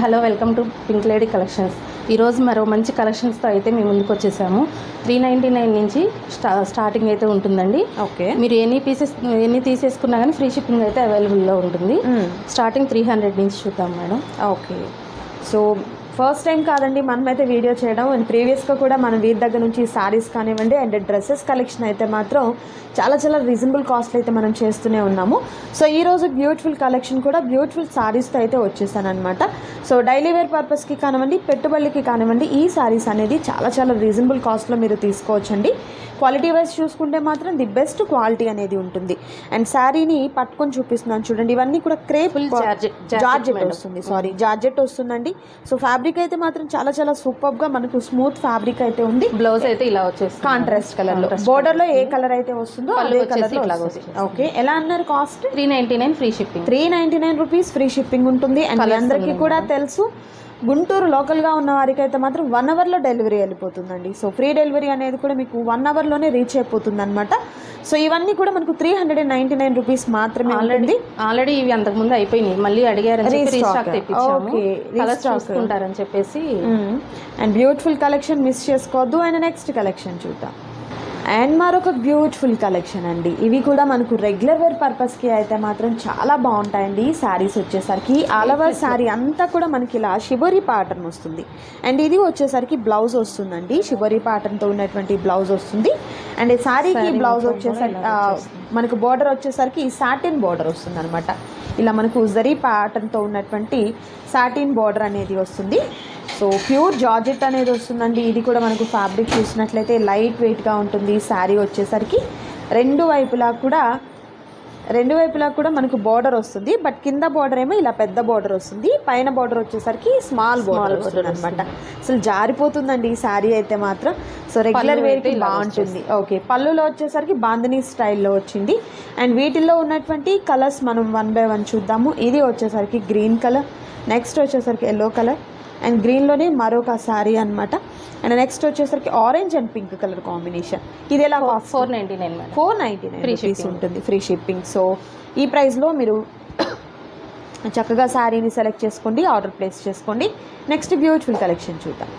Hello welcome to pink lady collections. ఈరోజు మరో మంచి కలెక్షన్స్తో అయితే మేము ముందుకు వచ్చేసాము. 399 నుంచి స్టార్టింగ్ అయితే ఉంటుందండి. ఓకే, మీరు ఎన్ని తీసేసుకున్నా కానీ ఫ్రీ షిప్పింగ్ అయితే అవైలబుల్లో ఉంటుంది. స్టార్టింగ్ 300 నుంచి చూద్దాం madam. Okay, so first time కాదండి మనమైతే వీడియో చేయడం. అండ్ ప్రీవియస్గా కూడా మన వీరి దగ్గర నుంచి శారీస్ కానివ్వండి అండ్ డ్రెస్సెస్ కలెక్షన్ అయితే మాత్రం చాలా రీజనబుల్ కాస్ట్లు అయితే మనం చేస్తూనే ఉన్నాము. సో ఈరోజు బ్యూటిఫుల్ కలెక్షన్ కూడా బ్యూటిఫుల్ శారీస్తో అయితే వచ్చేసాను అనమాట. సో డైలీ వేర్ పర్పస్కి కానివ్వండి, పెట్టుబడికి కానివ్వండి, ఈ శారీస్ అనేది చాలా రీజనబుల్ కాస్ట్లో మీరు తీసుకోవచ్చండి. క్వాలిటీ వైజ్ చూసుకుంటే మాత్రం ది బెస్ట్ క్వాలిటీ అనేది ఉంటుంది. అండ్ శారీని పట్టుకొని చూపిస్తున్నాను చూడండి. ఇవన్నీ కూడా క్రేప్ జార్జెట్ వస్తుంది, జార్జెట్ వస్తుందండి. సో ఫ్యాబ్రిక్ అయితే మాత్రం చాలా సూపర్గా మనకు స్మూత్ ఫ్యాబ్రిక్ అయితే ఉంది. బ్లౌజ్ అయితే ఇలా వచ్చేస్తుంది కాంట్రాస్ట్ కలర్ లో. బోర్డర్ లో ఏ కలర్ అయితే వస్తుందో అదే కలర్ లో వస్తుంది. ఓకే, ఎలా అన్నారు cost? 399 free shipping. 399 rupees free shipping ఉంటుంది. అండ్ అందరికీ కూడా తెలుసు, గుంటూరు లోకల్గా ఉన్న వారికి అయితే మాత్రం 1 అవర్లో డెలివరీ వెళ్ళిపోతుందండి. సో ఫ్రీ డెలివరీ అనేది కూడా మీకు 1 అవర్లోనే రీచ్ అయిపోతుంది అనమాట. సో ఇవన్నీ కూడా మనకు 399 రూపీస్ మాత్రమే. ఆల్రెడీ ఇవి అంతకుముందు అయిపోయినాయి, మళ్ళీ అడిగారని చూసుకుంటారని చెప్పేసి. అండ్ బ్యూటిఫుల్ కలెక్షన్ మిస్ చేసుకోవద్దు. అండ్ నెక్స్ట్ కలెక్షన్ చూద్దాం. అండ్ మరొక బ్యూటిఫుల్ కలెక్షన్ అండి. ఇవి కూడా మనకు రెగ్యులర్ వేర్ పర్పస్కి అయితే మాత్రం చాలా బాగుంటాయండి. ఈ శారీస్ వచ్చేసరికి ఆల్ ఓవర్ శారీ అంతా కూడా మనకి ఇలా షిబోరీ ప్యాటర్న్ వస్తుంది. అండ్ ఇది వచ్చేసరికి బ్లౌజ్ వస్తుందండి. షిబోరీ ప్యాటర్న్తో ఉన్నటువంటి బ్లౌజ్ వస్తుంది. అండ్ ఈ శారీకి బ్లౌజ్ వచ్చేసరికి మనకు బోర్డర్ వచ్చేసరికి సాటిన్ బోర్డర్ వస్తుంది అనమాట. ఇలా మనకు జరీ ప్యాటర్న్తో ఉన్నటువంటి సాటిన్ బోర్డర్ అనేది వస్తుంది. సో ప్యూర్ జార్జెట్ అనేది వస్తుందండి. ఇది కూడా మనకు ఫ్యాబ్రిక్ చూసినట్లయితే లైట్ వెయిట్గా ఉంటుంది. శారీ వచ్చేసరికి రెండు వైపులా కూడా మనకు బోర్డర్ వస్తుంది. బట్ కింద బోర్డర్ ఏమో ఇలా పెద్ద బోర్డర్ వస్తుంది, పైన బోర్డర్ వచ్చేసరికి స్మాల్ బోర్డర్ వస్తుంది అనమాట. అసలు జారిపోతుందండి ఈ శారీ అయితే మాత్రం. సో రెగ్యులర్ వేర్కి బాగుంటుంది. ఓకే, పళ్ళులో వచ్చేసరికి బాందినీ స్టైల్లో వచ్చింది. అండ్ వీటిల్లో ఉన్నటువంటి కలర్స్ మనం 1 by 1 చూద్దాము. ఇది వచ్చేసరికి గ్రీన్ కలర్, నెక్స్ట్ వచ్చేసరికి ఎల్లో కలర్, అండ్ గ్రీన్లోనే మరొక శారీ అనమాట. అండ్ నెక్స్ట్ వచ్చేసరికి orange and pink colour combination. ఇది ఎలా? 499 రూపీస్ ఉంటుంది ఫ్రీ షిప్పింగ్. సో ఈ ప్రైస్లో మీరు చక్కగా శారీని సెలెక్ట్ చేసుకోండి, ఆర్డర్ ప్లేస్ చేసుకోండి. నెక్స్ట్ బ్యూటిఫుల్ కలెక్షన్ చూద్దాం.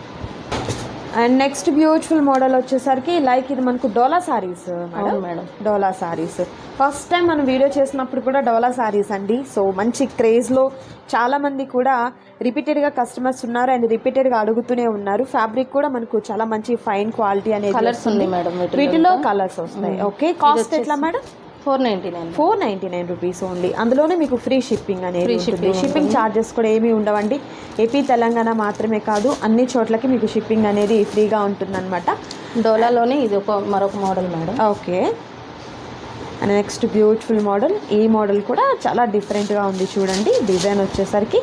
అండ్ నెక్స్ట్ బ్యూటిఫుల్ మోడల్ వచ్చేసరికి లైక్ ఇది మనకు డోలా శారీస్ మేడం. డోలా శారీస్ ఫస్ట్ టైం మనం వీడియో చేసినప్పుడు కూడా డోలా శారీస్ అండి. సో మంచి క్రేజ్లో చాలామంది కూడా రిపీటెడ్గా కస్టమర్స్ ఉన్నారు అండ్ రిపీటెడ్గా అడుగుతూనే ఉన్నారు. ఫ్యాబ్రిక్ కూడా మనకు చాలా మంచి ఫైన్ క్వాలిటీ అనేది కలర్స్ ఉంది మేడం. వీటిలో కలర్స్ వస్తాయి. ఓకే, కాస్ట్ ఎట్లా మేడం? 499 rupees only. అందులోనే మీకు ఫ్రీ షిప్పింగ్ అనేది ఉంటుంది. షిప్పింగ్ ఛార్జెస్ కూడా ఏమీ ఉండవండి. ఏపీ తెలంగాణ మాత్రమే కాదు, అన్ని చోట్లకి మీకు షిప్పింగ్ అనేది ఫ్రీగా ఉంటుందన్నమాట. డోలాలోనే ఇది మరొక model madam. Okay, and next beautiful model. ఈ మోడల్ కూడా చాలా డిఫరెంట్గా ఉంది చూడండి. డిజైన్ వచ్చేసరికి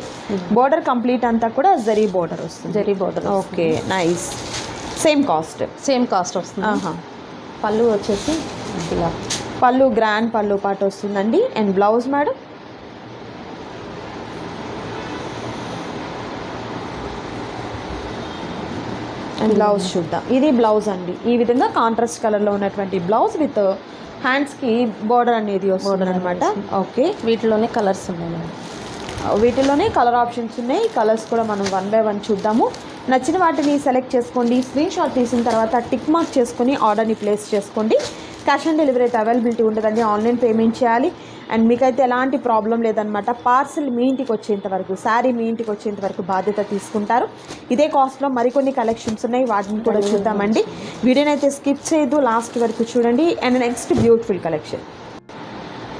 బోర్డర్ కంప్లీట్ అంతా కూడా జరీ బోర్డర్ వస్తుంది. Zari border. Okay, nice. Same cost వస్తుంది. పళ్ళు వచ్చేసి ఇలా పళ్ళు గ్రాండ్ పళ్ళు పాటు వస్తుందండి. And blouse madam? And blouse చూద్దాం. ఇది బ్లౌజ్ అండి. ఈ విధంగా కాంట్రాస్ట్ కలర్లో ఉన్నటువంటి బ్లౌజ్ విత్ హ్యాండ్స్కి బోర్డర్ అనేది వస్తుంది అనమాట. ఓకే, వీటిలోనే కలర్స్ ఉన్నాయి. వీటిలోనే కలర్ ఆప్షన్స్ ఉన్నాయి. కలర్స్ కూడా మనం 1 by 1 చూద్దాము. నచ్చిన వాటిని సెలెక్ట్ చేసుకోండి. స్క్రీన్ షాట్ తీసిన తర్వాత టిక్ మార్క్ చేసుకొని ఆర్డర్ని ప్లేస్ చేసుకోండి. క్యాష్ ఆన్ డెలివరీ అయితే అవైలబిలిటీ ఉంటుందండి. ఆన్లైన్ పేమెంట్ చేయాలి. అండ్ మీకైతే ఎలాంటి ప్రాబ్లం లేదనమాట. పార్సిల్ మీ ఇంటికి వచ్చేంత వరకు, శారీ మీ ఇంటికి వచ్చేంత వరకు బాధ్యత తీసుకుంటారు. ఇదే కాస్ట్లో మరికొన్ని కలెక్షన్స్ ఉన్నాయి, వాటిని కూడా చూద్దామండి. వీడియోని అయితే స్కిప్ చేయొద్దు, లాస్ట్ వరకు చూడండి. And next beautiful collection.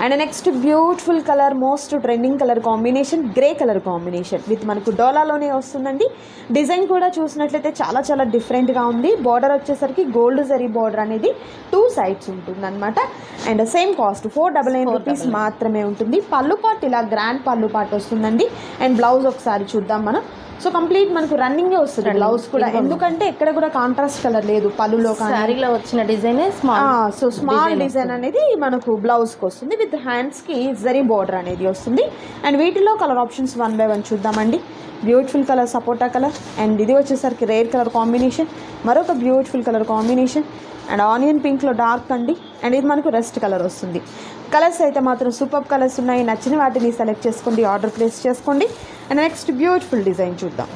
And next beautiful colour, most trending colour combination, grey colour combination with మనకు డోలాలోనే వస్తుందండి. డిజైన్ కూడా చూసినట్లయితే చాలా డిఫరెంట్గా ఉంది. బార్డర్ వచ్చేసరికి గోల్డ్ జరీ బార్డర్ అనేది 2 sides ఉంటుంది అనమాట. అండ్ సేమ్ కాస్ట్ 499 రూపీస్ మాత్రమే ఉంటుంది. పళ్ళు పాటు ఇలా గ్రాండ్ పళ్ళు పాటు వస్తుందండి. అండ్ బ్లౌజ్ ఒకసారి చూద్దాం మనం. సో కంప్లీట్ మనకు రన్నింగే వస్తుంది బ్లౌజ్ కూడా, ఎందుకంటే ఎక్కడ కూడా కాంట్రాస్ట్ కలర్ లేదు పళ్ళులో. శారీలో వచ్చిన డిజైన్ సో స్మాల్ డిజైన్ అనేది మనకు బ్లౌజ్కి వస్తుంది. విత్ హ్యాండ్స్కి జరీ బోర్డర్ అనేది వస్తుంది. అండ్ వీటిలో కలర్ ఆప్షన్స్ 1 by 1 చూద్దామండి. బ్యూటిఫుల్ కలర్ సపోటా కలర్, అండ్ ఇది వచ్చేసరికి రేర్ కలర్ కాంబినేషన్, మరొక beautiful colour combination, and onion పింక్లో డార్క్ అండి. అండ్ ఇది మనకు రెస్ట్ కలర్ వస్తుంది. కలర్స్ అయితే మాత్రం సూపర్ కలర్స్ ఉన్నాయి. నచ్చిన వాటిని సెలెక్ట్ చేసుకోండి, ఆర్డర్ ప్లేస్ చేసుకోండి. అండ్ నెక్స్ట్ బ్యూటిఫుల్ డిజైన్ చూద్దాం.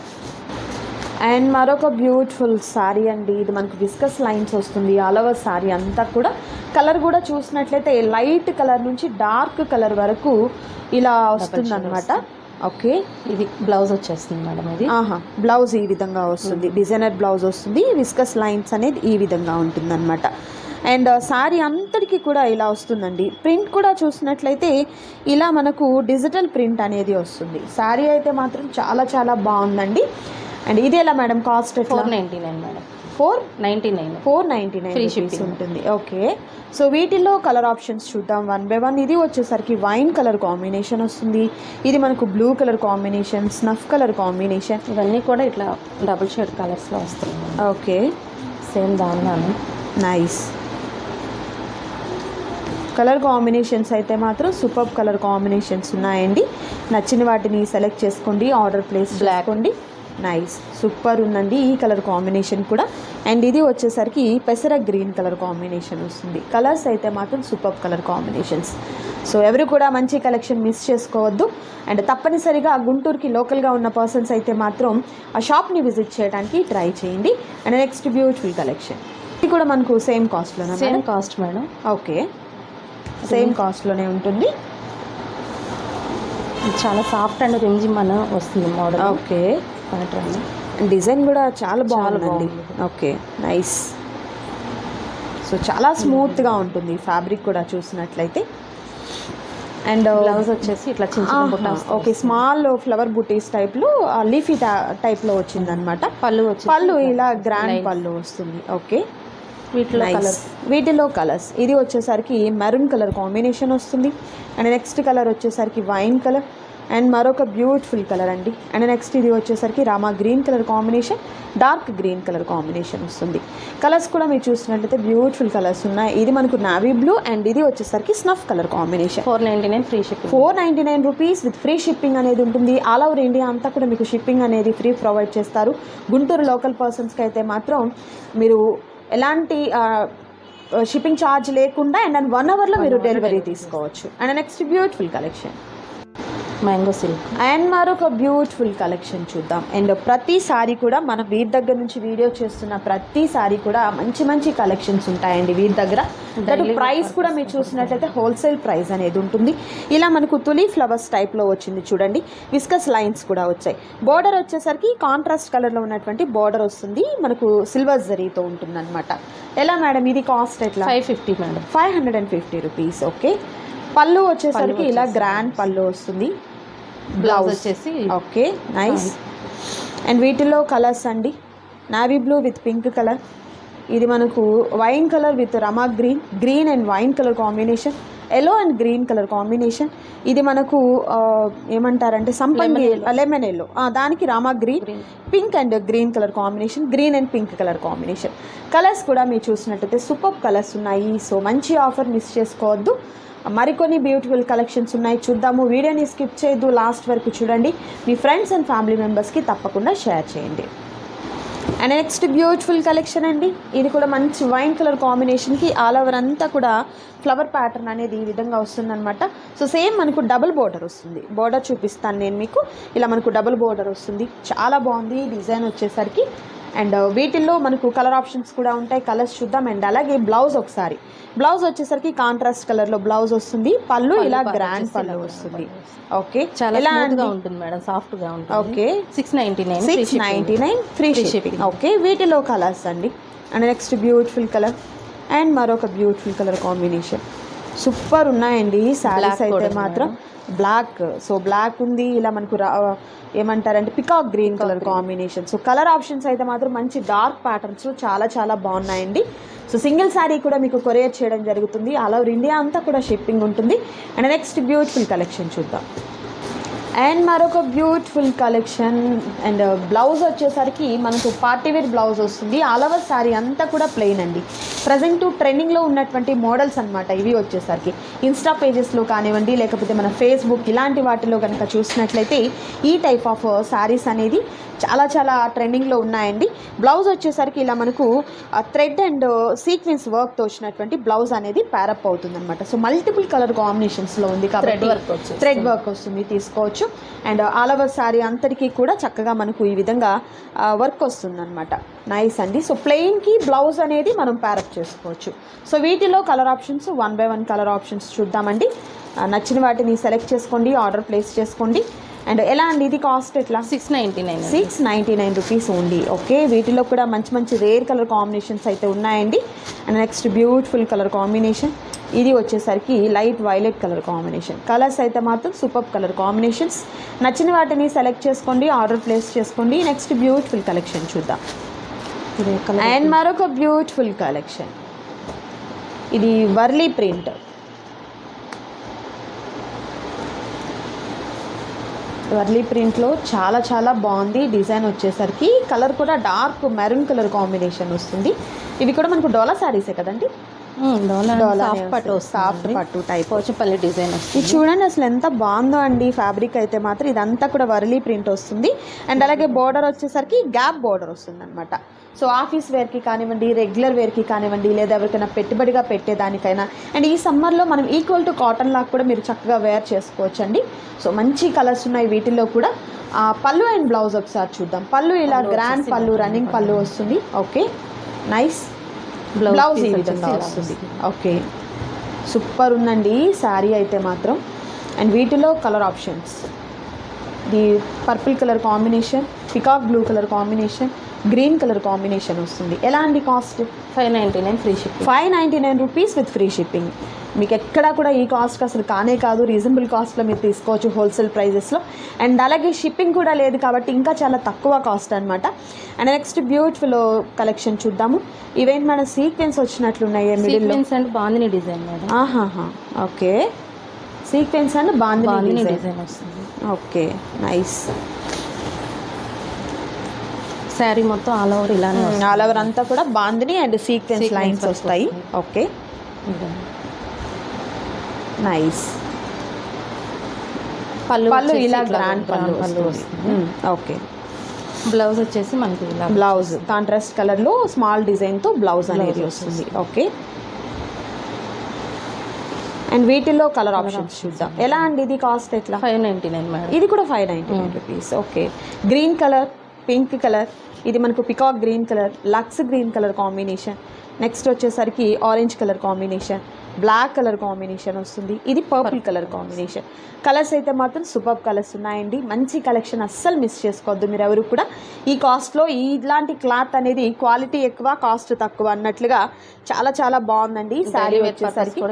అండ్ మరొక బ్యూటిఫుల్ శారీ అండి. ఇది మనకు విస్కస్ లైన్స్ వస్తుంది ఆల్ ఓవర్ శారీ అంతా కూడా. కలర్ కూడా చూసినట్లయితే లైట్ కలర్ నుంచి డార్క్ కలర్ వరకు ఇలా వస్తుంది అనమాట. ఓకే, ఇది బ్లౌజ్ వచ్చేస్తుంది మేడం. ఇది బ్లౌజ్ ఈ విధంగా వస్తుంది, డిజైనర్ బ్లౌజ్ వస్తుంది. విస్కస్ లైన్స్ అనేది ఈ విధంగా ఉంటుంది అనమాట. అండ్ శారీ అంతటికి కూడా ఇలా వస్తుందండి. ప్రింట్ కూడా చూసినట్లయితే ఇలా మనకు డిజిటల్ ప్రింట్ అనేది వస్తుంది. శారీ అయితే మాత్రం చాలా చాలా బాగుందండి. అండ్ ఇది ఎలా madam cost? 499 madam. 499 free shipping ఉంటుంది. ఓకే, సో వీటిల్లో కలర్ ఆప్షన్స్ చూద్దాం వన్ బై వన్. ఇది వచ్చేసరికి వైన్ కలర్ కాంబినేషన్ వస్తుంది. ఇది మనకు blue colour combination, snuff colour combination. ఇవన్నీ కూడా ఇట్లా డబుల్ షేడ్ కలర్స్లో వస్తుంది. ఓకే, సేమ్ దానిలానే నైస్ కలర్ కాంబినేషన్స్ అయితే మాత్రం సూపర్ కలర్ కాంబినేషన్స్ ఉన్నాయండి. నచ్చిన వాటిని సెలెక్ట్ చేసుకోండి, ఆర్డర్ ప్లేస్ చేసుకోండి. నైస్, సూపర్ ఉందండి ఈ కలర్ కాంబినేషన్ కూడా. అండ్ ఇది వచ్చేసరికి పెసర గ్రీన్ కలర్ కాంబినేషన్ వస్తుంది. కలర్స్ అయితే మాత్రం సూపర్ కలర్ కాంబినేషన్స్. సో ఎవరు కూడా మంచి కలెక్షన్ మిస్ చేసుకోవద్దు. అండ్ తప్పనిసరిగా గుంటూరుకి లోకల్గా ఉన్న పర్సన్స్ అయితే మాత్రం ఆ షాప్ని విజిట్ చేయడానికి ట్రై చేయండి. And next beautiful collection. ఇది కూడా మనకు సేమ్ కాస్ట్లోనే? Same cost madam. Okay, same కాస్ట్లోనే ఉంటుంది. చాలా సాఫ్ట్ అండ్ రింజిమన్ వస్తుంది మోడల్. ఓకే, డిజైన్ కూడా చాలా బాగుందండి. Okay, nice. సో చాలా స్మూత్గా ఉంటుంది ఫ్యాబ్రిక్ కూడా చూసినట్లయితే. అండ్ బ్లౌజ్ వచ్చేసి ఇట్లా చిన్న ఓకే, స్మాల్ ఫ్లవర్ బుటీస్ టైప్లో లీఫీ టైప్లో వచ్చిందనమాట. పళ్ళు ఇలా గ్రాండ్ పళ్ళు వస్తుంది. ఓకే, వీటిలో కలర్స్ ఇది వచ్చేసరికి మెరూన్ కలర్ కాంబినేషన్ వస్తుంది. అండ్ నెక్స్ట్ కలర్ వచ్చేసరికి వైన్ కలర్. అండ్ మరొక బ్యూటిఫుల్ కలర్ అండి. అండ్ నెక్స్ట్ ఇది వచ్చేసరికి Rama green colour combination, dark green colour combination వస్తుంది. కలర్స్ కూడా మీరు చూసినట్లయితే బ్యూటిఫుల్ కలర్స్ ఉన్నాయి. ఇది మనకు నావీ బ్లూ అండ్ ఇది వచ్చేసరికి snuff colour combination. 499 free shipping. 499 rupees with free shipping అనేది ఉంటుంది. ఆల్ ఓవర్ ఇండియా అంతా కూడా మీకు షిప్పింగ్ అనేది ఫ్రీ ప్రొవైడ్ చేస్తారు. గుంటూరు లోకల్ పర్సన్స్కి అయితే మాత్రం మీరు ఎలాంటి షిప్పింగ్ ఛార్జ్ లేకుండా అండ్ 1 అవర్లో మీరు డెలివరీ తీసుకోవచ్చు. And next beautiful collection mango silk. And మరొక బ్యూటిఫుల్ కలెక్షన్ చూద్దాం. అండ్ ప్రతి సారీ కూడా మనం వీరి దగ్గర నుంచి వీడియో చేస్తున్న ప్రతి సారీ కూడా మంచి మంచి కలెక్షన్స్ ఉంటాయండి వీరి దగ్గర. ప్రైస్ కూడా మీరు చూసినట్లయితే హోల్సేల్ ప్రైస్ అనేది ఉంటుంది. ఇలా మనకు తులీ ఫ్లవర్స్ టైప్లో వచ్చింది చూడండి. విస్కస్ లైన్స్ కూడా వచ్చాయి. బోర్డర్ వచ్చేసరికి కాంట్రాస్ట్ కలర్లో ఉన్నటువంటి బోర్డర్ వస్తుంది. మనకు సిల్వర్ జరీతో ఉంటుంది అనమాట. ఎలా మేడం ఇది కాస్ట్ ఎట్లా? 550 మేడం. 550 రూపీస్. ఓకే, పళ్ళు వచ్చేసరికి ఇలా గ్రాండ్ పళ్ళు వస్తుంది. బ్లౌజ్ వచ్చేసి ఓకే, నైస్. అండ్ వీటిలో కలర్స్ అండి, navy blue with pink colour. ఇది మనకు wine colour with Rama green, green and wine colour combination, yellow and green colour combination. ఇది మనకు ఏమంటారంటే సంపంగి లెమన్ ఎల్లో, దానికి Rama green, pink and green colour combination, green and pink colour combination. Colours కూడా మీరు చూసినట్టయితే సూపర్ కలర్స్ ఉన్నాయి. So మంచి ఆఫర్ మిస్ చేసుకోవద్దు. మరికొన్ని బ్యూటిఫుల్ కలెక్షన్స్ ఉన్నాయి, చూద్దాము. వీడియోని స్కిప్ చేయొద్దు, లాస్ట్ వరకు చూడండి. మీ ఫ్రెండ్స్ అండ్ ఫ్యామిలీ మెంబర్స్కి తప్పకుండా షేర్ చేయండి. అండ్ నెక్స్ట్ బ్యూటిఫుల్ కలెక్షన్ అండి. ఇది కూడా మంచి వైన్ కలర్ కాంబినేషన్కి ఆల్ ఓవర్ అంతా కూడా ఫ్లవర్ ప్యాటర్న్ అనేది ఈ విధంగా వస్తుందన్నమాట. సో సేమ్ మనకు డబుల్ బోర్డర్ వస్తుంది. బోర్డర్ చూపిస్తాను నేను మీకు. ఇలా మనకు డబుల్ బోర్డర్ వస్తుంది. చాలా బాగుంది డిజైన్ వచ్చేసరికి. అండ్ వీటిల్లో మనకు కలర్ ఆప్షన్స్ కూడా ఉంటాయి. కలర్స్ చూద్దాం. అండ్ అలాగే బ్లౌజ్ ఒకసారి, బ్లౌజ్ వచ్చేసరికి కాంట్రాస్ట్ కలర్లో బ్లౌజ్ వస్తుంది. పళ్ళు ఇలా గ్రాండ్ పళ్ళు వస్తుంది. ఓకే, చాలా స్మూత్గా ఉంటుంది మేడం, సాఫ్ట్గా ఉంటుంది. Okay, 699 free shipping. ఓకే, వీటిలో కలర్స్ అండి. And next beautiful colour and మరొక బ్యూటిఫుల్ కలర్ కాంబినేషన్. సూపర్ ఉన్నాయండి శారీస్ అయితే మాత్రం. బ్లాక్, సో బ్లాక్ ఉంది. ఇలా మనకు ఏమంటారంటే peacock green colour combination. So colour options అయితే మాత్రం మంచి డార్క్ ప్యాటర్న్స్ చాలా చాలా బాగున్నాయండి. సో సింగిల్ శారీ కూడా మీకు కొరియర్ చేయడం జరుగుతుంది. ఆల్ ఓవర్ ఇండియా అంతా కూడా షిప్పింగ్ ఉంటుంది. అండ్ నెక్స్ట్ బ్యూటిఫుల్ కలెక్షన్ చూద్దాం. అండ్ మరొక బ్యూటిఫుల్ కలెక్షన్ అండ్ బ్లౌజ్ వచ్చేసరికి మనకు పార్టీవేర్ బ్లౌజ్ వస్తుంది. ఆల్ ఓవర్ శారీ అంతా కూడా ప్లెయిన్ అండి. ప్రజెంట్ ట్రెండింగ్లో ఉన్నటువంటి మోడల్స్ అనమాట ఇవి వచ్చేసరికి. ఇన్స్టా పేజెస్లో కానివ్వండి, లేకపోతే మన ఫేస్బుక్ ఇలాంటి వాటిలో కనుక చూసినట్లయితే ఈ టైప్ ఆఫ్ శారీస్ అనేది చాలా చాలా ట్రెండింగ్లో ఉన్నాయండి. బ్లౌజ్ వచ్చేసరికి ఇలా మనకు థ్రెడ్ అండ్ సీక్వెన్స్ వర్క్తో వచ్చినటువంటి బ్లౌజ్ అనేది ప్యారప్ అవుతుంది అనమాట. సో మల్టిపుల్ కలర్ కాంబినేషన్స్లో ఉంది కాబట్టి థ్రెడ్ వర్క్ వస్తుంది, తీసుకోవచ్చు. అండ్ ఆల్ ఓవర్ శారీ అంతటికీ కూడా చక్కగా మనకు ఈ విధంగా వర్క్ వస్తుంది అనమాట. నైస్ అండి. సో ప్లెయిన్కి బ్లౌజ్ అనేది మనం ప్యారప్ చేసుకోవచ్చు. సో వీటిలో colour options 1 by 1 colour options చూద్దామండి. నచ్చిన వాటిని సెలెక్ట్ చేసుకోండి, ఆర్డర్ ప్లేస్ చేసుకోండి. అండ్ ఎలా అండి ఇది కాస్ట్ ఎట్లా? 699 రూపీస్ ఓన్లీ. ఓకే, వీటిలో కూడా మంచి మంచి రేర్ కలర్ కాంబినేషన్స్ అయితే ఉన్నాయండి. And next beautiful colour combination ఇది వచ్చేసరికి light violet colour combination. Colours అయితే మాత్రం సూపర్ కలర్ కాంబినేషన్స్. నచ్చిన వాటిని సెలెక్ట్ చేసుకోండి, ఆర్డర్ ప్లేస్ చేసుకోండి. నెక్స్ట్ బ్యూటిఫుల్ కలెక్షన్ చూద్దాం. అండ్ మరొక బ్యూటిఫుల్ కలెక్షన్ ఇది వర్లీ ప్రింట్. వర్లీ ప్రింట్లో చాలా చాలా బాగుంది డిజైన్ వచ్చేసరికి. కలర్ కూడా డార్క్ మెరూన్ కలర్ కాంబినేషన్ వస్తుంది. ఇవి కూడా మనకు డోలా శారీసే కదండి. సాఫ్ట్ పట్టు టైప్ పోచపల్లి డిజైన్. ఇది చూడండి అసలు ఎంత బాగుందో అండి. ఫ్యాబ్రిక్ అయితే మాత్రం ఇదంతా కూడా వర్లీ ప్రింట్ వస్తుంది. అండ్ అలాగే బోర్డర్ వచ్చేసరికి గ్యాప్ బోర్డర్ వస్తుంది అనమాట. సో ఆఫీస్ వేర్కి కానివ్వండి, రెగ్యులర్ వేర్కి కానివ్వండి, లేదా ఎవరికైనా పెట్టుబడిగా పెట్టేదానికైనా. అండ్ ఈ సమ్మర్లో మనం ఈక్వల్ టు కాటన్ లాగా కూడా మీరు చక్కగా వేర్ చేసుకోవచ్చు అండి. సో మంచి కలర్స్ ఉన్నాయి వీటిల్లో కూడా. పళ్ళు అండ్ బ్లౌజ్ ఒకసారి చూద్దాం. పళ్ళు ఇలా గ్రాండ్ పళ్ళు, రన్నింగ్ పళ్ళు వస్తుంది. Okay, nice. బ్లౌజ్ ఈ విధంగా వస్తుంది. ఓకే, సూపర్ ఉందండి శారీ అయితే మాత్రం. అండ్ వీటిలో కలర్ ఆప్షన్స్ ఇది purple colour combination, peacock blue colour combination, green colour combination వస్తుంది. ఎలా అండి cost? 599 free shipping. 599 rupees with free shipping. మీకు ఎక్కడా కూడా ఈ కాస్ట్కి అసలు కానే కాదు. రీజనబుల్ కాస్ట్లో మీరు తీసుకోవచ్చు హోల్సేల్ ప్రైజెస్లో. అండ్ అలాగే షిప్పింగ్ కూడా లేదు కాబట్టి ఇంకా చాలా తక్కువ కాస్ట్ అనమాట. అండ్ నెక్స్ట్ బ్యూటిఫుల్ కలెక్షన్ చూద్దాము. ఇవేంటి మన సీక్వెన్స్ వచ్చినట్లున్నాయి మిడిల్లో. And bandhani design madam. ఆహాహా, okay. Sequence and bandhani design వస్తుంది. Okay, nice. శారీ మొత్తం ఆల్ ఓవర్ ఇలానే, ఆల్ ఓవర్ అంతా కూడా బాందిని అండ్ సీక్వెన్స్ లైన్స్ వస్తాయి. Okay, nice. పళ్ళు ఇలా గ్రాండ్ పళ్ళు వస్తుంది. ఓకే, బ్లౌజ్ వచ్చేసి మనకి బ్లౌజ్ కాంట్రాస్ట్ కలర్లో స్మాల్ డిజైన్తో బ్లౌజ్ అనేది వస్తుంది. ఓకే, అండ్ వీటిల్లో కలర్ ఆప్షన్స్ చూద్దాం. ఎలా అండి ఇది కాస్ట్ ఎట్లా? 599 మేడం. ఇది కూడా 599 rupees. Okay, green colour, pink colour, ఇది మనకు peacock green colour, lux green colour combination. Next వచ్చేసరికి orange colour combination, black colour combination వస్తుంది. ఇది పర్పుల్ కలర్ కాంబినేషన్. కలర్స్ అయితే మాత్రం సూపర్ కలర్స్ ఉన్నాయండి. మంచి కలెక్షన్, అస్సలు మిస్ చేసుకోవద్దు మీరు ఎవరు కూడా. ఈ కాస్ట్లో ఇలాంటి క్లాత్ అనేది క్వాలిటీ ఎక్కువ, కాస్ట్ తక్కువ అన్నట్లుగా చాలా చాలా బాగుందండి. శారీ వచ్చేసరికి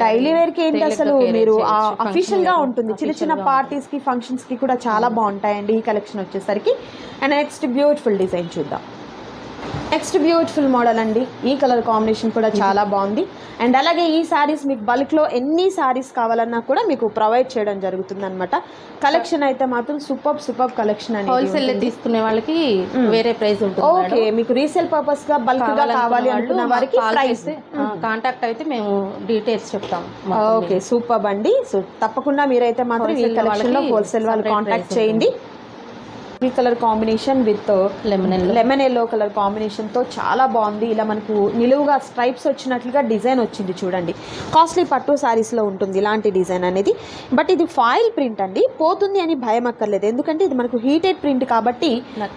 డైలీ వేర్కి ఏంటి అసలు మీరు అఫీషియల్గా ఉంటుంది. చిన్న చిన్న పార్టీస్కి, ఫంక్షన్స్కి కూడా చాలా బాగుంటాయండి ఈ కలెక్షన్ వచ్చేసరికి. అండ్ నెక్స్ట్ బ్యూటిఫుల్ డిజైన్ చూద్దాం. నెక్స్ట్ బ్యూటిఫుల్ మోడల్ అండి. ఈ కలర్ కాంబినేషన్ కూడా చాలా బాగుంది. అండ్ అలాగే ఈ శారీస్ మీకు బల్క్లో ఎన్ని శారీస్ కావాలన్నా కూడా మీకు ప్రొవైడ్ చేయడం జరుగుతుంది అనమాట. కలెక్షన్ అయితే మాత్రం సూపర్ కలెక్షన్ అండి. హోల్సేల్ తీసుకునే వాళ్ళకి వేరే ప్రైస్ ఉంటుంది. ఓకే, మీకు రీసేల్ పర్పస్ గా బల్క్ గా కావాలి అనుకున్న వారికి ప్రైస్ కాంటాక్ట్ అయితే మేము డీటెయిల్స్ చెప్తాం. ఓకే, సూపర్ అండి. సో తప్పకుండా మీరైతే మాత్రం ఈ కలెక్షన్ లో హోల్సేల్ వాళ్ళు కాంటాక్ట్ చేయండి. Colour combination with lemon yellow colour కాంబినేషన్తో చాలా బాగుంది. ఇలా మనకు నిలువుగా స్ట్రైప్స్ వచ్చినట్లుగా డిజైన్ వచ్చింది చూడండి. కాస్ట్లీ పట్టు శారీస్లో ఉంటుంది ఇలాంటి డిజైన్ అనేది. బట్ ఇది ఫాయిల్ ప్రింట్ అండి, పోతుంది అని భయం అక్కర్లేదు. ఎందుకంటే ఇది మనకు హీటెడ్ ప్రింట్ కాబట్టి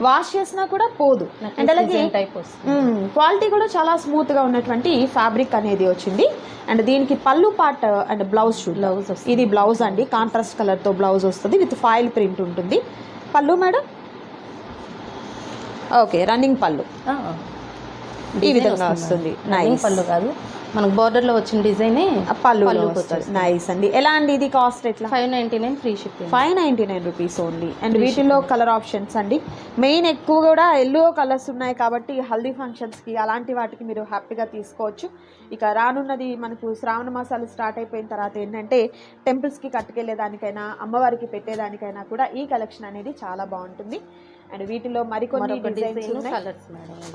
వాష్ చేసినా కూడా పోదు. అండ్ అలాగే క్వాలిటీ కూడా చాలా స్మూత్గా ఉన్నటువంటి ఫ్యాబ్రిక్ అనేది వచ్చింది. అండ్ దీనికి పళ్ళు పార్ట్ అండ్ బ్లౌజ్ ఇది బ్లౌజ్ అండి. కాంట్రాస్ట్ కలర్తో బ్లౌజ్ వస్తుంది విత్ ఫాయిల్ ప్రింట్ ఉంటుంది. పళ్ళు మేడం ఓకే, రన్నింగ్ పళ్ళు ఈ విధంగా వస్తుంది. పళ్ళు కాదు, మనకు బార్డర్లో వచ్చిన డిజైనే పళ్ళు వస్తుంది. నైస్ అండి. ఎలా అండి ఇది కాస్ట్ ఎట్లా? 599 free shipping. 599 rupees only. And వీటిలో కలర్ ఆప్షన్స్ అండి, మెయిన్ ఎక్కువ కూడా ఎల్లో కలర్స్ ఉన్నాయి కాబట్టి హల్దీ ఫంక్షన్స్కి అలాంటి వాటికి మీరు హ్యాపీగా తీసుకోవచ్చు. ఇక రానున్నది మనకు శ్రావణ మాసాలు స్టార్ట్ అయిపోయిన తర్వాత ఏంటంటే టెంపుల్స్కి కట్టుకెళ్ళేదానికైనా అమ్మవారికి పెట్టేదానికైనా కూడా ఈ కలెక్షన్ అనేది చాలా బాగుంటుంది. అండ్ వీటిలో మరికొన్ని డిజైన్స్ ఉన్నాయి.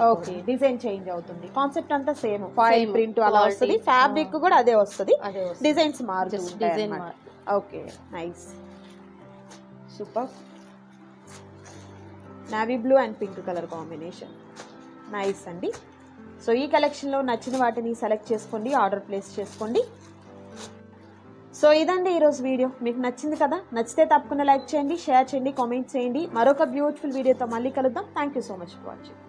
ఓకే, డిజైన్ చేంజ్ అవుతుంది, కాన్సెప్ట్ అంతా సేమ్, ఫాయిల్ ప్రింట్ అలా వస్తుంది, ఫ్యాబ్రిక్ కూడా అదే వస్తుంది, డిజైన్స్ మారుతుంది. Okay, nice, super. Navy blue and pink colour combination, nice అండి. సో ఈ కలెక్షన్లో నచ్చిన వాటిని సెలెక్ట్ చేసుకోండి, ఆర్డర్ ప్లేస్ చేసుకోండి. సో ఇదండి ఈరోజు వీడియో. మీకు నచ్చింది కదా? నచ్చితే తప్పకుండా లైక్ చేయండి, షేర్ చేయండి, కామెంట్ చేయండి. మరొక బ్యూటిఫుల్ వీడియోతో మళ్ళీ కలుద్దాం. Thank you so much for watching.